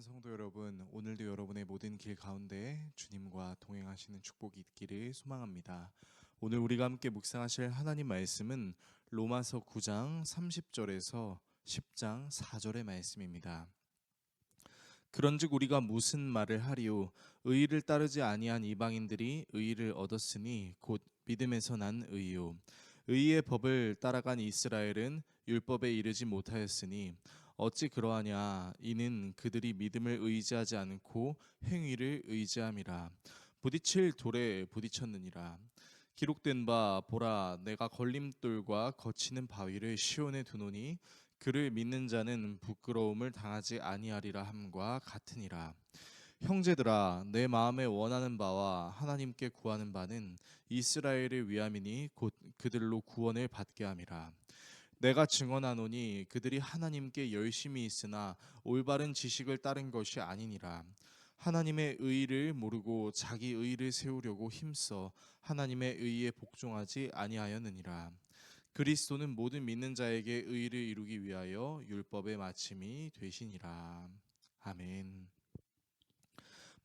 성도 여러분, 오늘도 여러분의 모든 길 가운데 주님과 동행하시는 축복이 있기를 소망합니다. 오늘 우리가 함께 묵상하실 하나님 말씀은 로마서 9장 30절에서 10장 4절의 말씀입니다. 그런즉 우리가 무슨 말을 하리요? 의의를 따르지 아니한 이방인들이 의의를 얻었으니 곧 믿음에서 난 의요. 의의 법을 따라간 이스라엘은 율법에 이르지 못하였으니 어찌 그러하냐? 이는 그들이 믿음을 의지하지 않고 행위를 의지함이라. 부딪힐 돌에 부딪혔느니라. 기록된 바 보라, 내가 걸림돌과 거치는 바위를 시온에 두노니 그를 믿는 자는 부끄러움을 당하지 아니하리라 함과 같으니라. 형제들아, 내 마음에 원하는 바와 하나님께 구하는 바는 이스라엘을 위함이니 곧 그들로 구원을 받게 함이라. 내가 증언하노니 그들이 하나님께 열심히 있으나 올바른 지식을 따른 것이 아니니라. 하나님의 의의를 모르고 자기 의의를 세우려고 힘써 하나님의 의의에 복종하지 아니하였느니라. 그리스도는 모든 믿는 자에게 의의를 이루기 위하여 율법의 마침이 되시니라. 아멘.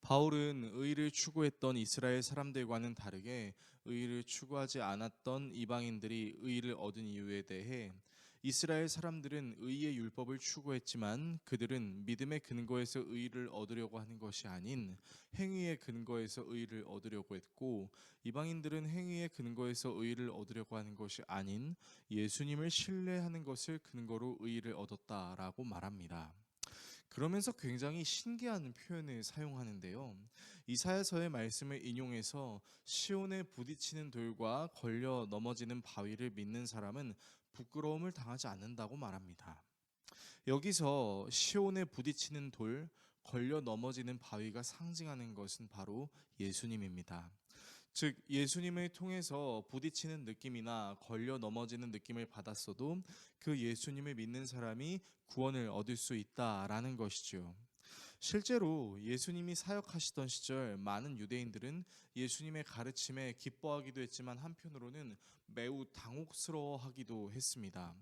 바울은 의의를 추구했던 이스라엘 사람들과는 다르게 의의를 추구하지 않았던 이방인들이 의의를 얻은 이유에 대해 이스라엘 사람들은 의의 율법을 추구했지만 그들은 믿음의 근거에서 의의를 얻으려고 하는 것이 아닌 행위의 근거에서 의의를 얻으려고 했고, 이방인들은 행위의 근거에서 의의를 얻으려고 하는 것이 아닌 예수님을 신뢰하는 것을 근거로 의의를 얻었다라고 말합니다. 그러면서 굉장히 신기한 표현을 사용하는데요. 이사야서의 말씀을 인용해서 시온에 부딪히는 돌과 걸려 넘어지는 바위를 믿는 사람은 부끄러움을 당하지 않는다고 말합니다. 여기서 시온에 부딪히는 돌, 걸려 넘어지는 바위가 상징하는 것은 바로 예수님입니다. 즉 예수님을 통해서 부딪히는 느낌이나 걸려 넘어지는 느낌을 받았어도 그 예수님을 믿는 사람이 구원을 얻을 수 있다라는 것이죠. 실제로 예수님이 사역하시던 시절 많은 유대인들은 예수님의 가르침에 기뻐하기도 했지만 한편으로는 매우 당혹스러워하기도 했습니다.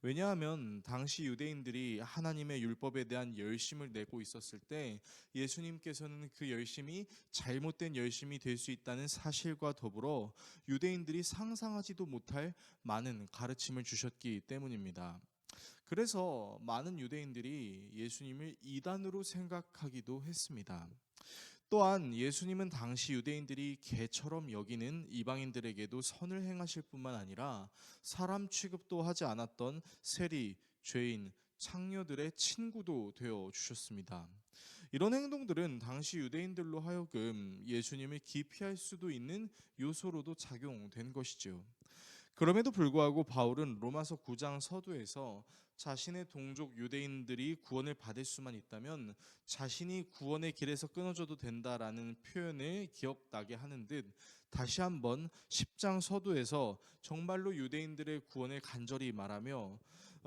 왜냐하면 당시 유대인들이 하나님의 율법에 대한 열심을 내고 있었을 때 예수님께서는 그 열심이 잘못된 열심이 될 수 있다는 사실과 더불어 유대인들이 상상하지도 못할 많은 가르침을 주셨기 때문입니다. 그래서 많은 유대인들이 예수님을 이단으로 생각하기도 했습니다. 또한 예수님은 당시 유대인들이 개처럼 여기는 이방인들에게도 선을 행하실 뿐만 아니라 사람 취급도 하지 않았던 세리, 죄인, 창녀들의 친구도 되어 주셨습니다. 이런 행동들은 당시 유대인들로 하여금 예수님을 기피할 수도 있는 요소로도 작용된 것이죠. 그럼에도 불구하고 바울은 로마서 9장 서두에서 자신의 동족 유대인들이 구원을 받을 수만 있다면 자신이 구원의 길에서 끊어져도 된다라는 표현을 기억나게 하는 듯 다시 한번 10장 서두에서 정말로 유대인들의 구원을 간절히 말하며,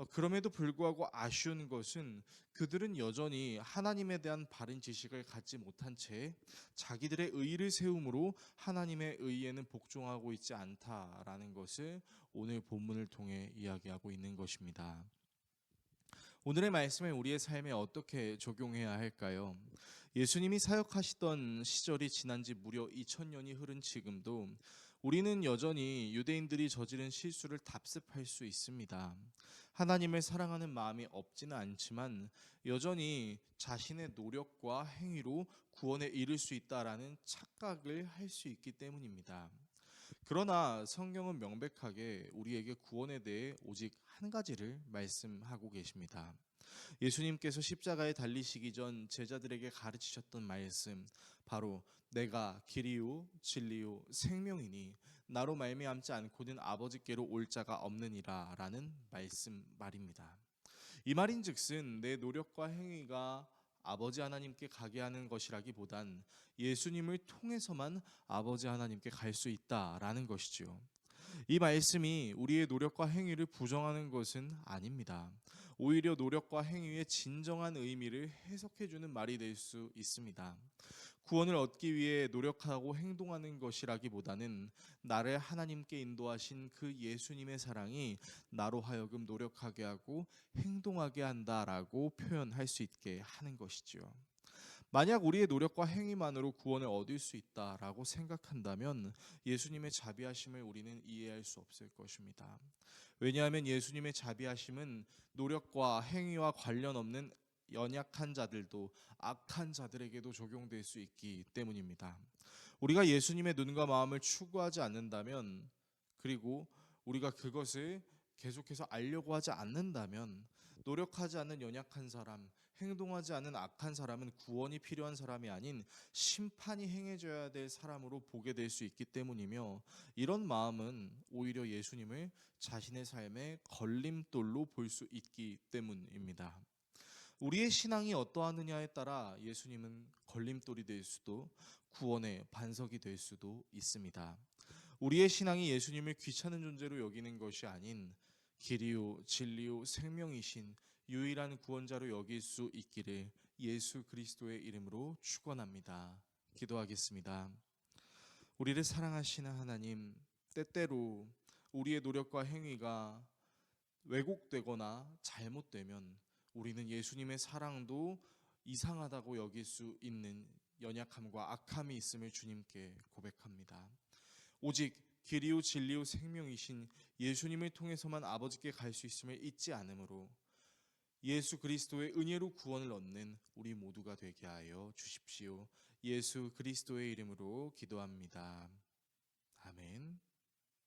그럼에도 불구하고 아쉬운 것은 그들은 여전히 하나님에 대한 바른 지식을 갖지 못한 채 자기들의 의의를 세움으로 하나님의 의의에는 복종하고 있지 않다라는 것을 오늘 본문을 통해 이야기하고 있는 것입니다. 오늘의 말씀을 우리의 삶에 어떻게 적용해야 할까요? 예수님이 사역하시던 시절이 지난 지 무려 2000년이 흐른 지금도 우리는 여전히 유대인들이 저지른 실수를 답습할 수 있습니다. 하나님을 사랑하는 마음이 없지는 않지만 여전히 자신의 노력과 행위로 구원에 이를 수 있다라는 착각을 할 수 있기 때문입니다. 그러나 성경은 명백하게 우리에게 구원에 대해 오직 한 가지를 말씀하고 계십니다. 예수님께서 십자가에 달리시기 전 제자들에게 가르치셨던 말씀, 바로 내가 길이요 진리요 생명이니 나로 말미암지 않고는 아버지께로 올 자가 없느니라 라는 말입니다. 이 말인즉슨 내 노력과 행위가 아버지 하나님께 가게 하는 것이라기보단 예수님을 통해서만 아버지 하나님께 갈 수 있다라는 것이죠. 이 말씀이 우리의 노력과 행위를 부정하는 것은 아닙니다. 오히려 노력과 행위의 진정한 의미를 해석해주는 말이 될 수 있습니다. 구원을 얻기 위해 노력하고 행동하는 것이라기보다는 나를 하나님께 인도하신 그 예수님의 사랑이 나로 하여금 노력하게 하고 행동하게 한다라고 표현할 수 있게 하는 것이죠. 만약 우리의 노력과 행위만으로 구원을 얻을 수 있다라고 생각한다면 예수님의 자비하심을 우리는 이해할 수 없을 것입니다. 왜냐하면 예수님의 자비하심은 노력과 행위와 관련 없는 연약한 자들도 악한 자들에게도 적용될 수 있기 때문입니다. 우리가 예수님의 눈과 마음을 추구하지 않는다면, 그리고 우리가 그것을 계속해서 알려고 하지 않는다면, 노력하지 않는 연약한 사람, 행동하지 않은 악한 사람은 구원이 필요한 사람이 아닌 심판이 행해져야 될 사람으로 보게 될 수 있기 때문이며, 이런 마음은 오히려 예수님을 자신의 삶의 걸림돌로 볼 수 있기 때문입니다. 우리의 신앙이 어떠하느냐에 따라 예수님은 걸림돌이 될 수도 구원의 반석이 될 수도 있습니다. 우리의 신앙이 예수님을 귀찮은 존재로 여기는 것이 아닌 길이요 진리요 생명이신 유일한 구원자로 여길 수 있기를 예수 그리스도의 이름으로 축원합니다. 기도하겠습니다. 우리를 사랑하시는 하나님, 때때로 우리의 노력과 행위가 왜곡되거나 잘못되면 우리는 예수님의 사랑도 이상하다고 여길 수 있는 연약함과 악함이 있음을 주님께 고백합니다. 오직 길이요 진리요 생명이신 예수님을 통해서만 아버지께 갈 수 있음을 잊지 않으므로 예수 그리스도의 은혜로 구원을 얻는 우리 모두가 되게 하여 주십시오. 예수 그리스도의 이름으로 기도합니다. 아멘.